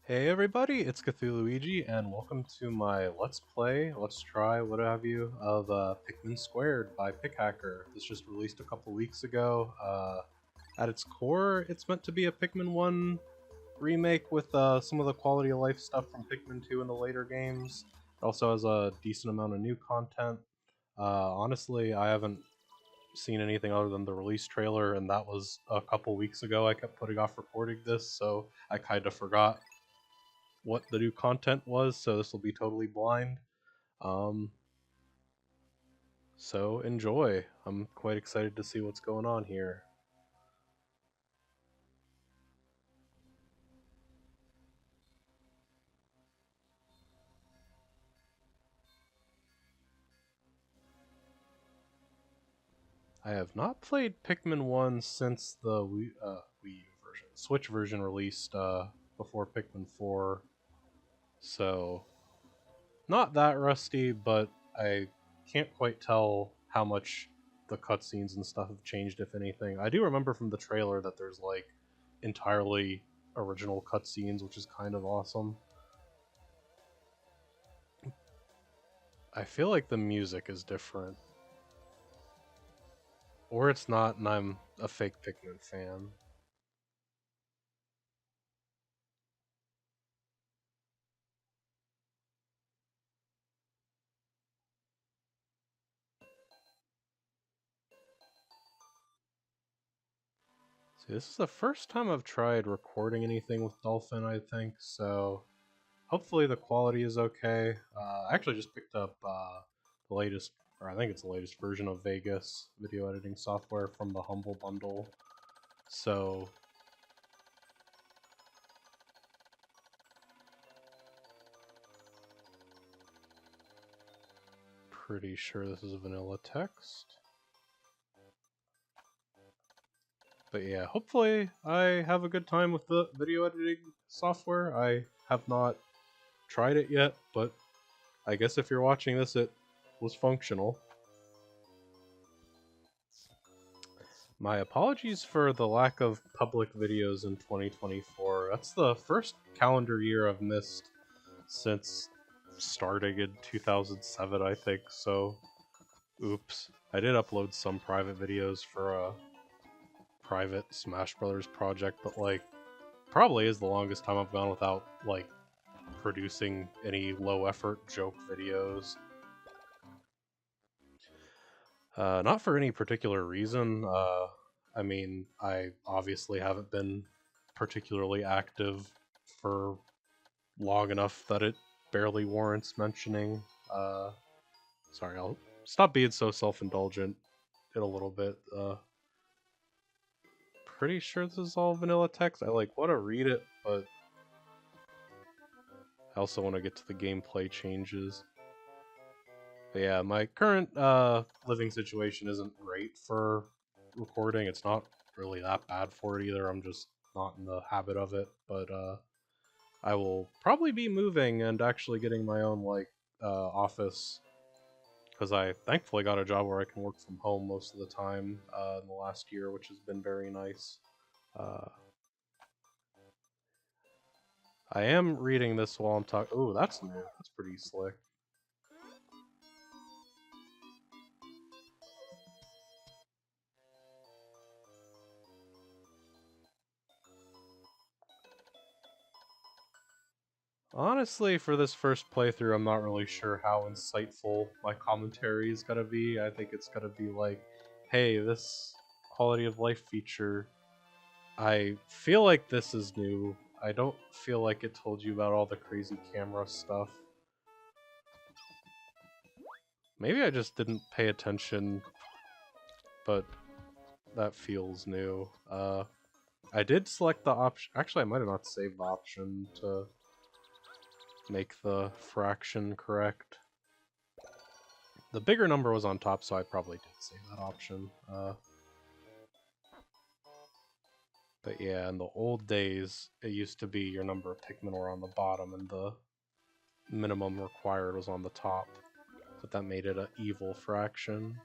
Hey everybody, it's Cthulhuigi, and welcome to my Let's Play, Let's Try, what have you, of Pikmin² by Pickhacker. This just released a couple weeks ago. At its core, it's meant to be a Pikmin 1 remake with some of the quality of life stuff from Pikmin 2 in the later games. It also has a decent amount of new content. Honestly, I haven't seen anything other than the release trailer, and that was a couple weeks ago. I kept putting off recording this, so I kind of forgot what the new content was, so this will be totally blind. Um, so enjoy. I'm quite excited to see what's going on here. I have not played Pikmin 1 since the Wii U version, Switch version released before Pikmin 4, so not that rusty, but I can't quite tell how much the cutscenes and stuff have changed, if anything. I do remember from the trailer that there's like entirely original cutscenes, which is kind of awesome. I feel like the music is different. Or it's not, and I'm a fake Pikmin fan. See, this is the first time I've tried recording anything with Dolphin, I think, so hopefully the quality is okay. I actually just picked up the latest, or I think it's the latest version of Vegas video editing software from the Humble Bundle, so pretty sure this is vanilla text. But yeah, hopefully I have a good time with the video editing software. I have not tried it yet, but I guess if you're watching this, it was functional. My apologies for the lack of public videos in 2024. That's the first calendar year I've missed since starting in 2007, I think, so oops. I did upload some private videos for a private Smash Brothers project, but like, probably is the longest time I've gone without, like, producing any low-effort joke videos. Not for any particular reason. I mean, I obviously haven't been particularly active for long enough that it barely warrants mentioning. Sorry, I'll stop being so self-indulgent in a little bit. Pretty sure this is all vanilla text. I like want to read it, but I also want to get to the gameplay changes. But yeah, my current living situation isn't great for recording. It's not really that bad for it either. I'm just not in the habit of it. But I will probably be moving and actually getting my own like office, because I thankfully got a job where I can work from home most of the time in the last year, which has been very nice. Uh, I am reading this while I'm talking. Oh, that's new. That's pretty slick. Honestly, for this first playthrough, I'm not really sure how insightful my commentary is gonna be. I think it's gonna be like, hey, this quality of life feature, I feel like this is new. I don't feel like it told you about all the crazy camera stuff. Maybe I just didn't pay attention, but that feels new. I did select the option. Actually, I might have not saved the option to make the fraction correct. The bigger number was on top, so I probably did save that option. But yeah, in the old days, it used to be your number of Pikmin were on the bottom and the minimum required was on the top. But that made it an evil fraction.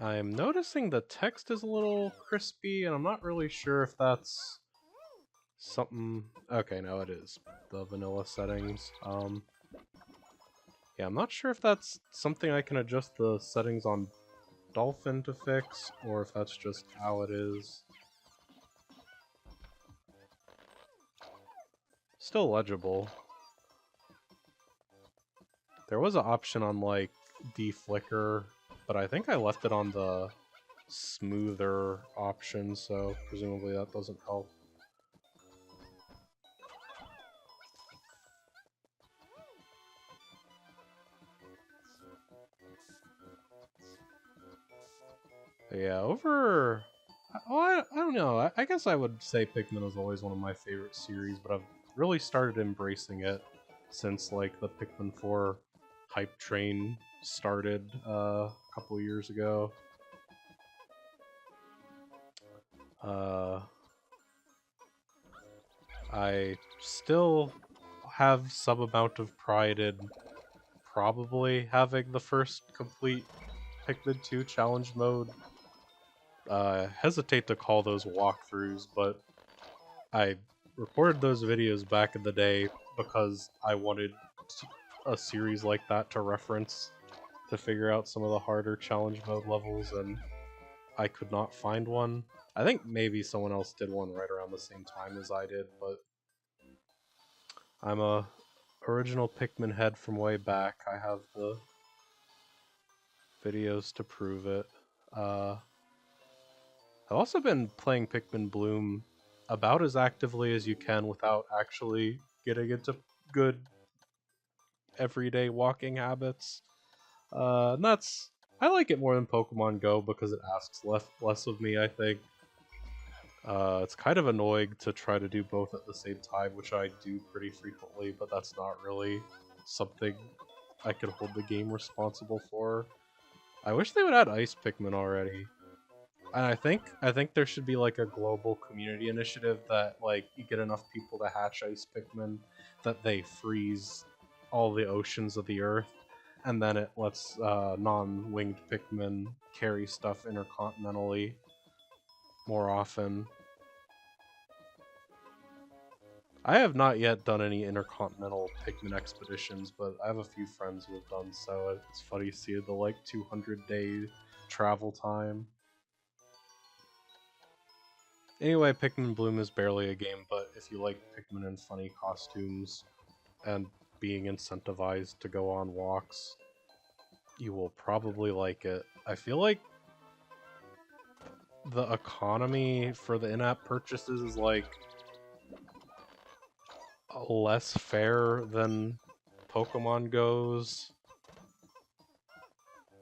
I'm noticing the text is a little crispy, and I'm not really sure if that's something. Okay, no, it is the vanilla settings. Yeah, I'm not sure if that's something I can adjust the settings on Dolphin to fix, or if that's just how it is. Still legible. There was an option on, like, deflicker, but I think I left it on the smoother option, so presumably that doesn't help. But yeah, over... Well, I don't know. I guess I would say Pikmin was always one of my favorite series, but I've really started embracing it since, like, the Pikmin 4 hype train started a couple years ago. I still have some amount of pride in probably having the first complete Pikmin 2 challenge mode. Hesitate to call those walkthroughs, but I recorded those videos back in the day because I wanted a series like that to reference to figure out some of the harder challenge mode levels, and I could not find one. I think maybe someone else did one right around the same time as I did, but I'm a original Pikmin head from way back. I have the videos to prove it. I've also been playing Pikmin Bloom about as actively as you can without actually getting into good everyday walking habits. And that's... I like it more than Pokemon Go because it asks less of me, I think. It's kind of annoying to try to do both at the same time, which I do pretty frequently, but that's not really something I could hold the game responsible for. I wish they would add Ice Pikmin already. And I think there should be like a global community initiative that, like, you get enough people to hatch Ice Pikmin that they freeze all the oceans of the Earth, and then it lets non-winged Pikmin carry stuff intercontinentally more often. I have not yet done any intercontinental Pikmin expeditions, but I have a few friends who have done so. It's funny to see the, like, 200-day travel time. Anyway, Pikmin Bloom is barely a game, but if you like Pikmin in funny costumes and being incentivized to go on walks, you will probably like it. I feel like the economy for the in-app purchases is, like, less fair than Pokemon Go's,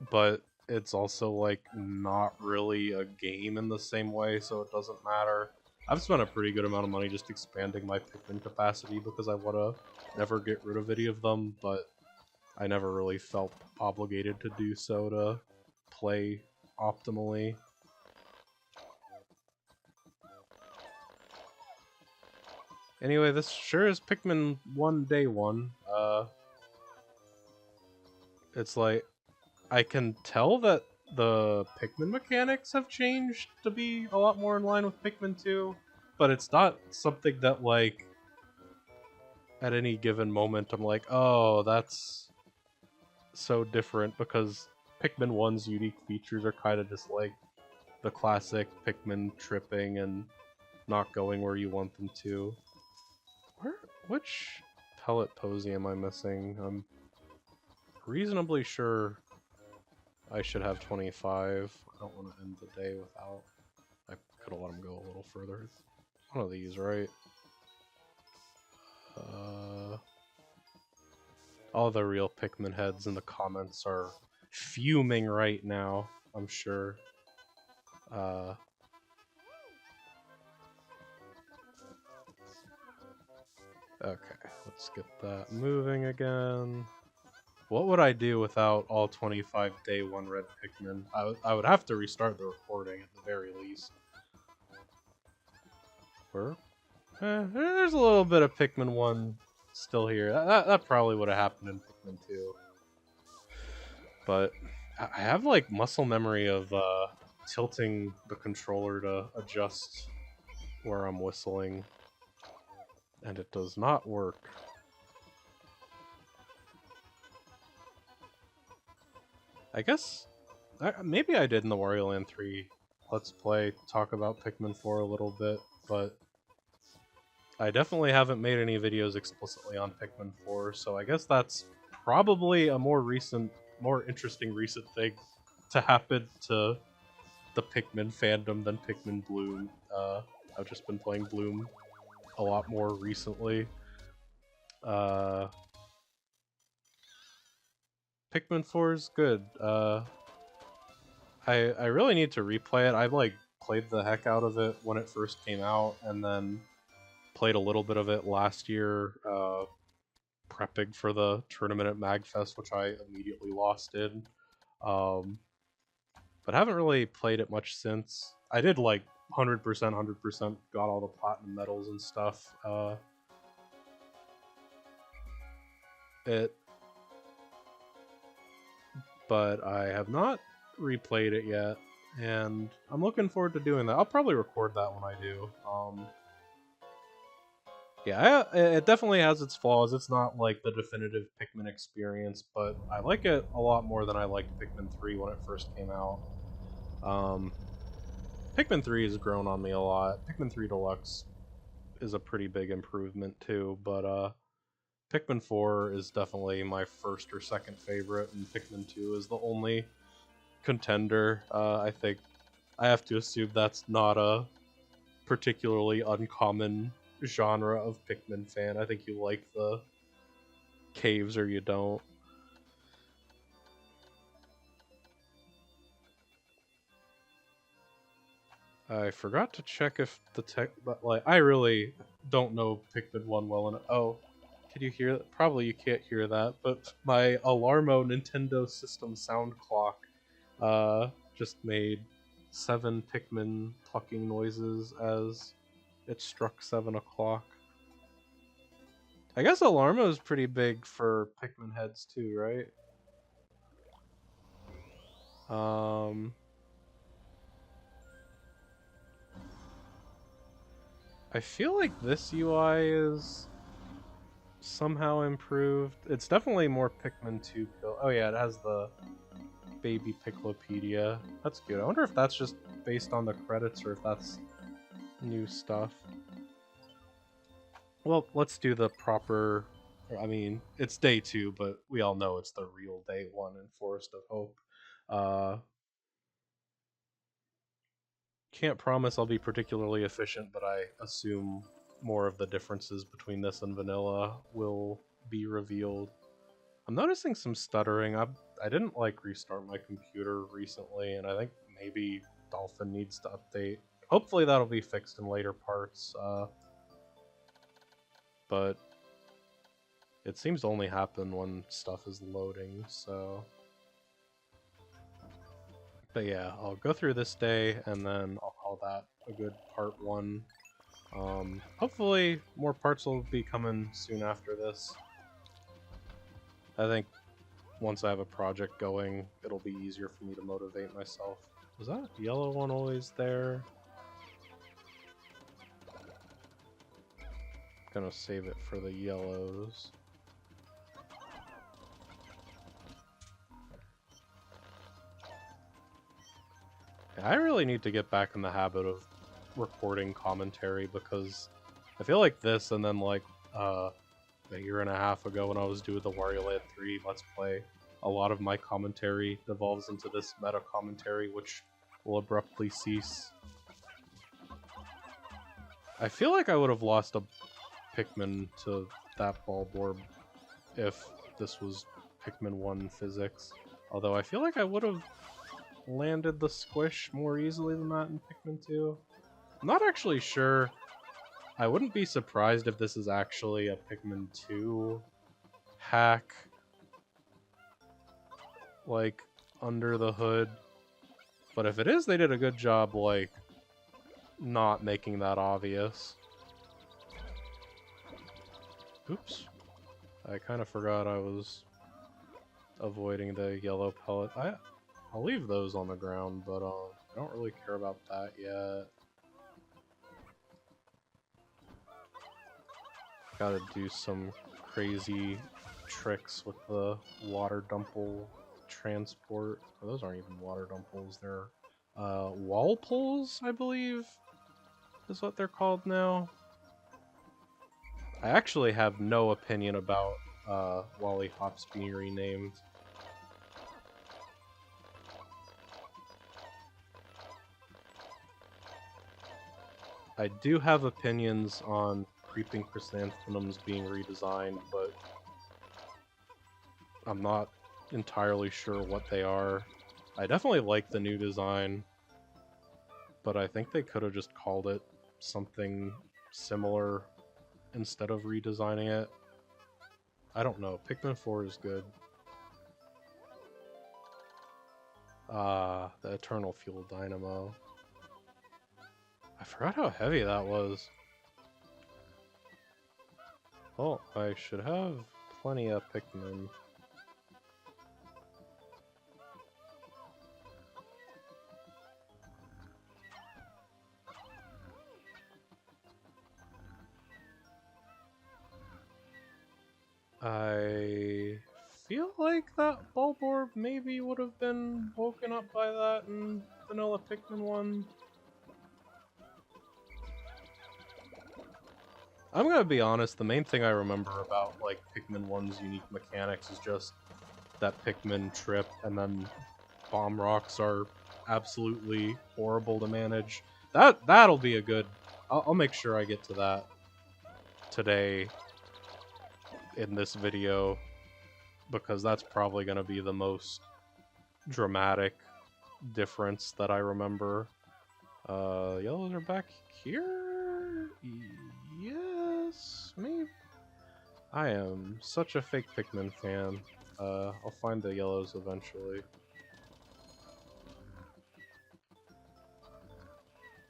but it's also, like, not really a game in the same way, so it doesn't matter. I've spent a pretty good amount of money just expanding my Pikmin capacity because I want to never get rid of any of them, but I never really felt obligated to do so to play optimally. Anyway, this sure is Pikmin 1 Day 1. It's like, I can tell that the Pikmin mechanics have changed to be a lot more in line with Pikmin 2, but it's not something that, like, at any given moment I'm like, oh, that's so different, because Pikmin 1's unique features are kind of just like the classic Pikmin tripping and not going where you want them to. Which pellet posy am I missing? I'm reasonably sure I should have 25. I don't want to end the day without... I could have let him go a little further. It's one of these, right? All the real Pikmin heads in the comments are fuming right now, I'm sure. Okay, let's get that moving again. What would I do without all 25 Day 1 red Pikmin? I would have to restart the recording at the very least. There's a little bit of Pikmin 1 still here. That probably would have happened in Pikmin 2. But I have, like, muscle memory of tilting the controller to adjust where I'm whistling. And it does not work. I guess maybe I did in the Wario Land 3 Let's Play talk about Pikmin 4 a little bit, but I definitely haven't made any videos explicitly on Pikmin 4, so I guess that's probably a more interesting recent thing to happen to the Pikmin fandom than Pikmin Bloom. I've just been playing Bloom a lot more recently. Pikmin 4 is good. I really need to replay it. I like played the heck out of it when it first came out, and then played a little bit of it last year, prepping for the tournament at MagFest, which I immediately lost in. But haven't really played it much since. I did like 100%, got all the platinum medals and stuff. But I have not replayed it yet, and I'm looking forward to doing that. I'll probably record that when I do. Yeah, it definitely has its flaws. It's not like the definitive Pikmin experience, but I like it a lot more than I liked Pikmin 3 when it first came out. Pikmin 3 has grown on me a lot. Pikmin 3 Deluxe is a pretty big improvement too, but Pikmin 4 is definitely my first or second favorite, and Pikmin 2 is the only contender. I think I have to assume that's not a particularly uncommon genre of Pikmin fan. I think you like the caves or you don't. I forgot to check if the tech, but like I really don't know Pikmin 1 well enough. Oh, can you hear that? Probably you can't hear that, but my Alarmo Nintendo System sound clock just made 7 Pikmin plucking noises as it struck 7 o'clock. I guess Alarmo is pretty big for Pikmin heads too, right? I feel like this UI is somehow improved. It's definitely more Pikmin 2 kill. Oh yeah, it has the baby Piclopedia. That's good. I wonder if that's just based on the credits or if that's new stuff. Well, let's do the proper... I mean, it's day 2, but we all know it's the real day 1 in Forest of Hope. Can't promise I'll be particularly efficient, but I assume more of the differences between this and vanilla will be revealed. I'm noticing some stuttering. I didn't like restart my computer recently, and I think maybe Dolphin needs to update. Hopefully that'll be fixed in later parts, but it seems to only happen when stuff is loading, so... But yeah, I'll go through this day, and then I'll call that a good part 1. Hopefully more parts will be coming soon after this. I think once I have a project going, it'll be easier for me to motivate myself. Was that yellow one always there? Gonna save it for the yellows. I really need to get back in the habit of recording commentary because I feel like this and then like a year and a half ago when I was doing the Wario Land 3 Let's Play, a lot of my commentary devolves into this meta commentary which will abruptly cease. I feel like I would have lost a Pikmin to that ball orb if this was Pikmin 1 physics. Although I feel like I would have landed the squish more easily than that in Pikmin 2. I'm not actually sure. I wouldn't be surprised if this is actually a Pikmin 2 hack, like, under the hood. But if it is, they did a good job, like, not making that obvious. Oops. I kind of forgot I was avoiding the yellow pellet. I'll leave those on the ground, but I don't really care about that yet. Gotta do some crazy tricks with the water dumple transport. Oh, those aren't even water dumples, they're wall pulls, I believe, is what they're called now. I actually have no opinion about Wally Hops being renamed. I do have opinions on creeping chrysanthemums being redesigned, but I'm not entirely sure what they are. I definitely like the new design, but I think they could have just called it something similar instead of redesigning it. I don't know. Pikmin 4 is good. The Eternal Fuel Dynamo. I forgot how heavy that was. Oh, I should have plenty of Pikmin. I feel like that Bulborb maybe would have been woken up by that in Vanilla Pikmin 1. I'm gonna be honest, the main thing I remember about like Pikmin 1's unique mechanics is just that Pikmin trip and then bomb rocks are absolutely horrible to manage. That'll be a good... I'll make sure I get to that today in this video, because that's probably going to be the most dramatic difference that I remember. Yellows are back here? Yes, maybe? I am such a fake Pikmin fan. I'll find the yellows eventually.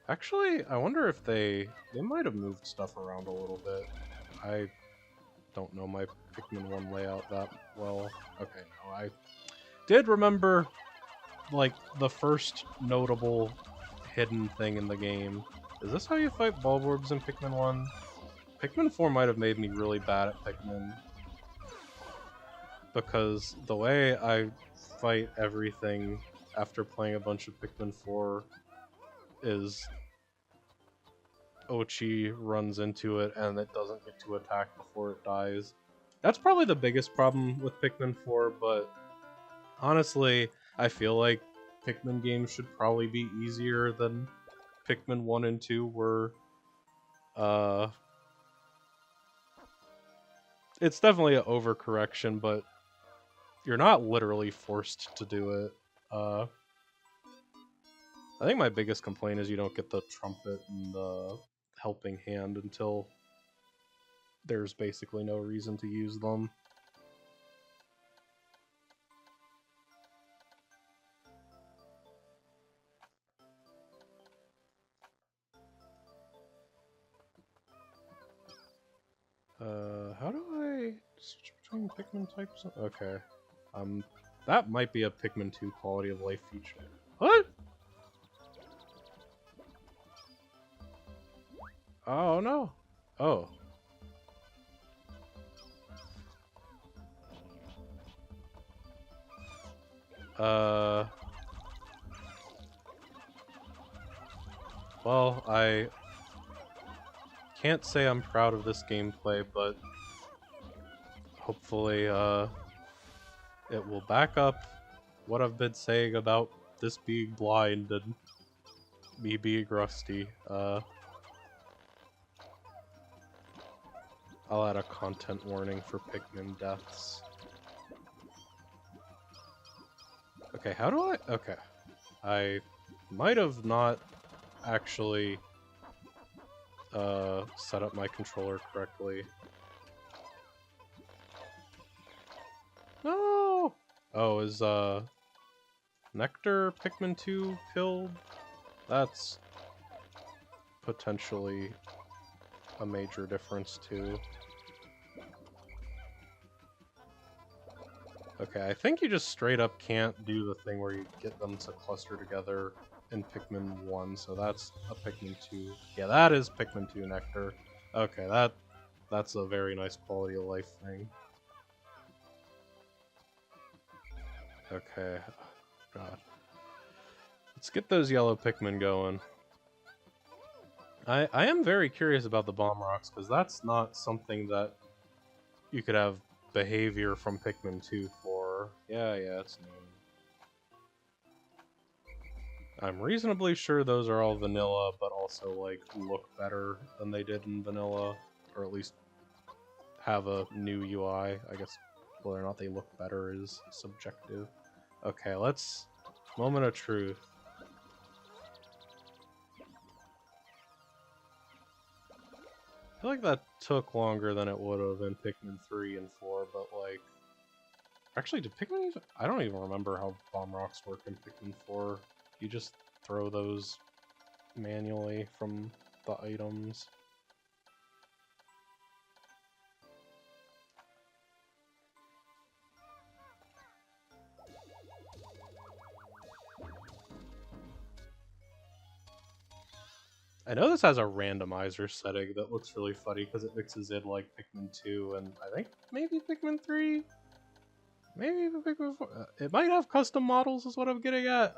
Actually, I wonder if they might have moved stuff around a little bit. I don't know my Pikmin 1 layout that well. Okay, no, I did remember, like, the first notable hidden thing in the game. Is this how you fight Bulborbs in Pikmin 1? Pikmin 4 might have made me really bad at Pikmin, because the way I fight everything after playing a bunch of Pikmin 4 is Ochi runs into it and it doesn't get to attack before it dies. That's probably the biggest problem with Pikmin 4, but honestly, I feel like Pikmin games should probably be easier than Pikmin 1 and 2 were. It's definitely an overcorrection, but you're not literally forced to do it. I think my biggest complaint is you don't get the trumpet and the helping hand until there's basically no reason to use them. How do I switch between Pikmin types? Okay. That might be a Pikmin 2 quality of life feature. What? Oh no. Oh. Well, I can't say I'm proud of this gameplay, but hopefully, it will back up what I've been saying about this being blind and me being rusty. I'll add a content warning for Pikmin deaths. Okay, how do I... Okay. I might have not actually set up my controller correctly. No! Oh, is Nectar Pikmin 2 killed? That's potentially a major difference too. Okay, I think you just straight up can't do the thing where you get them to cluster together in Pikmin 1, so that's a Pikmin 2. Yeah, that is Pikmin 2 Nectar. Okay, that that's a very nice quality of life thing. Okay. God. Let's get those yellow Pikmin going. I am very curious about the bomb rocks, because that's not something that you could have behavior from Pikmin 2 for. Yeah, it's new. I'm reasonably sure those are all vanilla, but also, like, look better than they did in vanilla. Or at least have a new UI. I guess whether or not they look better is subjective. Okay, let's... Moment of truth. I feel like that took longer than it would have in Pikmin 3 and 4, but, like... Actually, did Pikmin even... I don't even remember how bomb rocks work in Pikmin 4. You just throw those manually from the items. I know this has a randomizer setting that looks really funny because it mixes in like Pikmin 2 and I think maybe Pikmin 3? Maybe even Pikmin 4? It might have custom models is what I'm getting at.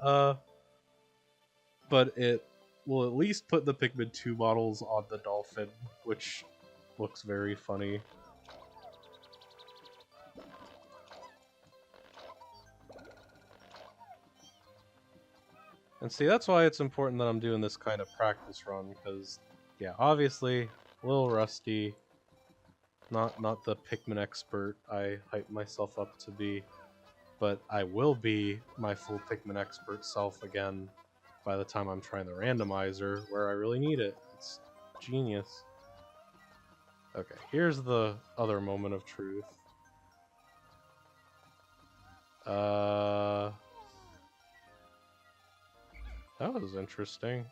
But it will at least put the Pikmin 2 models on the dolphin, which looks very funny. And see, that's why it's important that I'm doing this kind of practice run, because, yeah, obviously, a little rusty. Not the Pikmin expert I hype myself up to be, but I will be my full Pikmin expert self again by the time I'm trying the randomizer, where I really need it. It's genius. Okay, here's the other moment of truth. That was interesting.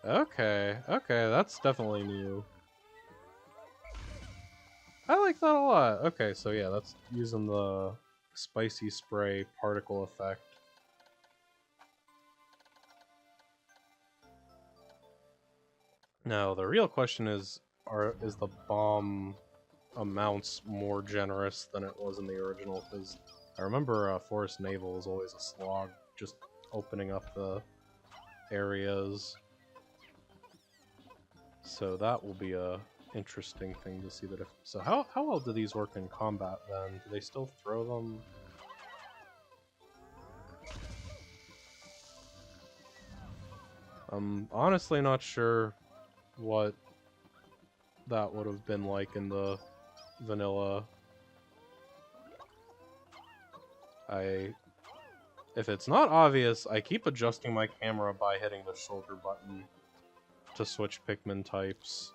Okay, that's definitely new. I like that a lot. Okay, so yeah, that's using the spicy spray particle effect. Now, the real question is the bomb amounts more generous than it was in the original? Because I remember Forest Naval was always a slog, just opening up the areas. So that will be a interesting thing to see. So how well do these work in combat then? Do they still throw them? I'm honestly not sure what that would have been like in the vanilla. If it's not obvious, I keep adjusting my camera by hitting the shoulder button to switch Pikmin types.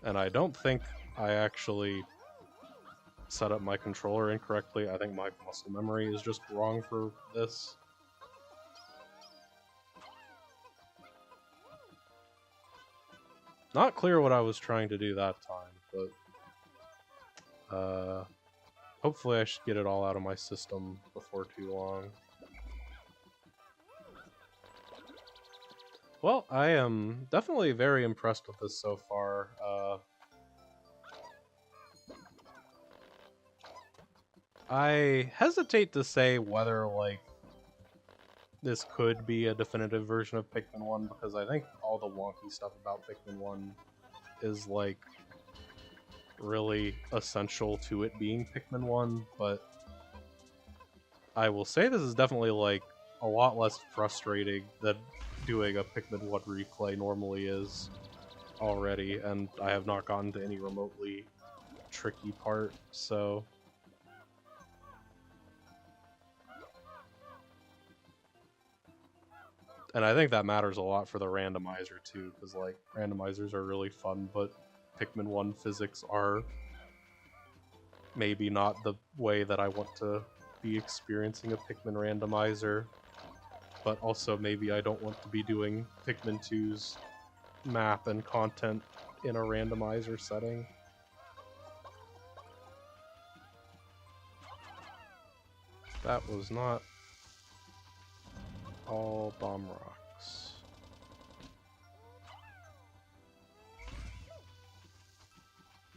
And I don't think I actually set up my controller incorrectly. I think my muscle memory is just wrong for this. Not clear what I was trying to do that time, but hopefully I should get it all out of my system before too long. Well, I am definitely very impressed with this so far. I hesitate to say whether, like, this could be a definitive version of Pikmin 1, because I think all the wonky stuff about Pikmin 1 is, like, really essential to it being Pikmin 1, but I will say this is definitely, like, a lot less frustrating than doing a Pikmin 1 replay normally is already, and I have not gotten to any remotely tricky part, so... And I think that matters a lot for the randomizer, too, because, like, randomizers are really fun, but Pikmin 1 physics are maybe not the way that I want to be experiencing a Pikmin randomizer, but also maybe I don't want to be doing Pikmin 2's map and content in a randomizer setting. That was not all bomb rocks.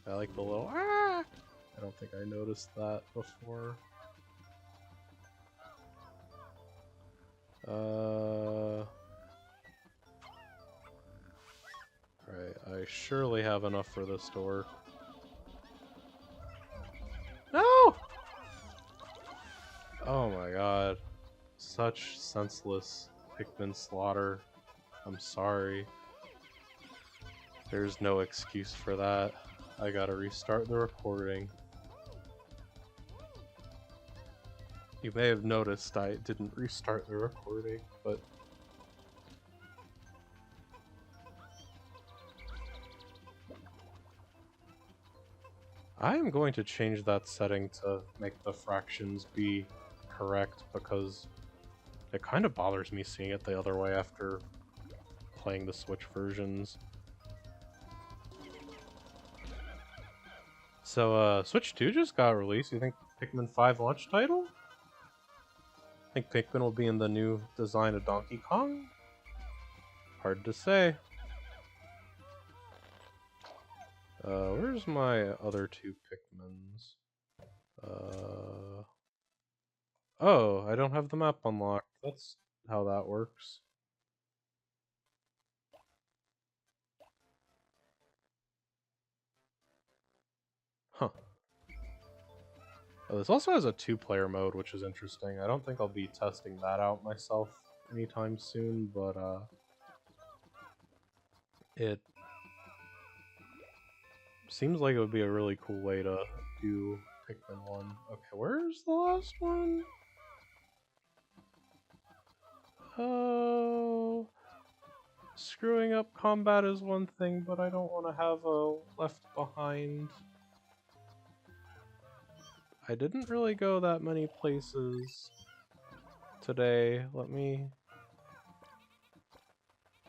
I like the little ah! I don't think I noticed that before. Right, I surely have enough for this door. No! Oh my god. Such senseless Pikmin slaughter. I'm sorry. There's no excuse for that. I gotta restart the recording. You may have noticed I didn't restart the recording, but I am going to change that setting to make the fractions be correct because it kind of bothers me seeing it the other way after playing the Switch versions. So, Switch 2 just got released. You think Pikmin 5 launch title? Think Pikmin will be in the new design of Donkey Kong? Hard to say. Where's my other two Pikmins? Oh, I don't have the map unlocked. That's how that works. Huh. Oh, this also has a two-player mode, which is interesting. I don't think I'll be testing that out myself anytime soon, but it seems like it would be a really cool way to do Pikmin 1. Okay, where's the last one? Oh, screwing up combat is one thing, but I don't want to have a left behind. I didn't really go that many places today. Let me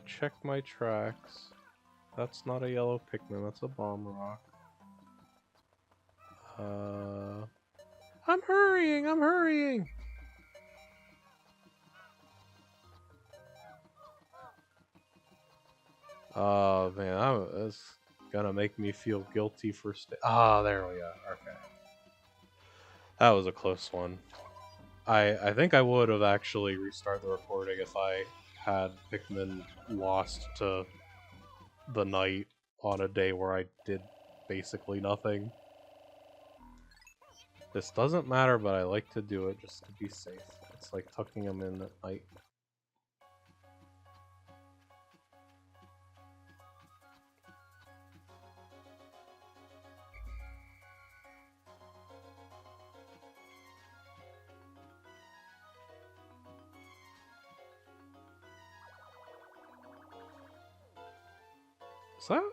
check my tracks. That's not a yellow Pikmin, that's a bomb rock. I'm hurrying, I'm hurrying! Oh man, that's gonna make me feel guilty for there we go, okay. That was a close one. I think I would have actually restarted the recording if I had Pikmin lost to the night on a day where I did basically nothing. This doesn't matter, but I like to do it just to be safe. It's like tucking them in at night. Is that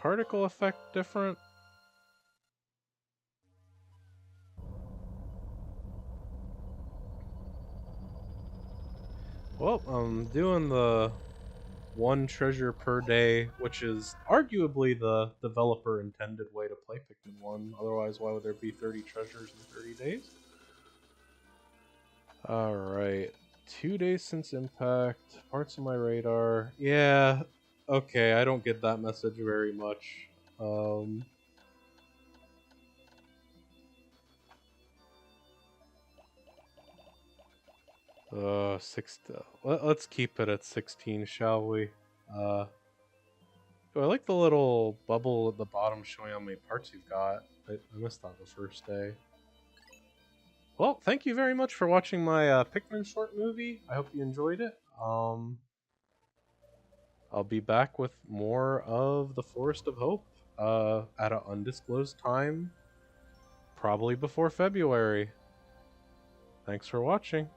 particle effect different? Well, I'm doing the one treasure per day, which is arguably the developer intended way to play Pikmin 1. Otherwise, why would there be 30 treasures in 30 days? Alright. 2 days since impact. Parts of my radar. Yeah, okay, I don't get that message very much. Let's keep it at 16, shall we? I like the little bubble at the bottom showing how many parts you've got. I missed that the first day. Well, thank you very much for watching my Pikmin short movie. I hope you enjoyed it. I'll be back with more of the Forest of Hope at an undisclosed time, probably before February. Thanks for watching.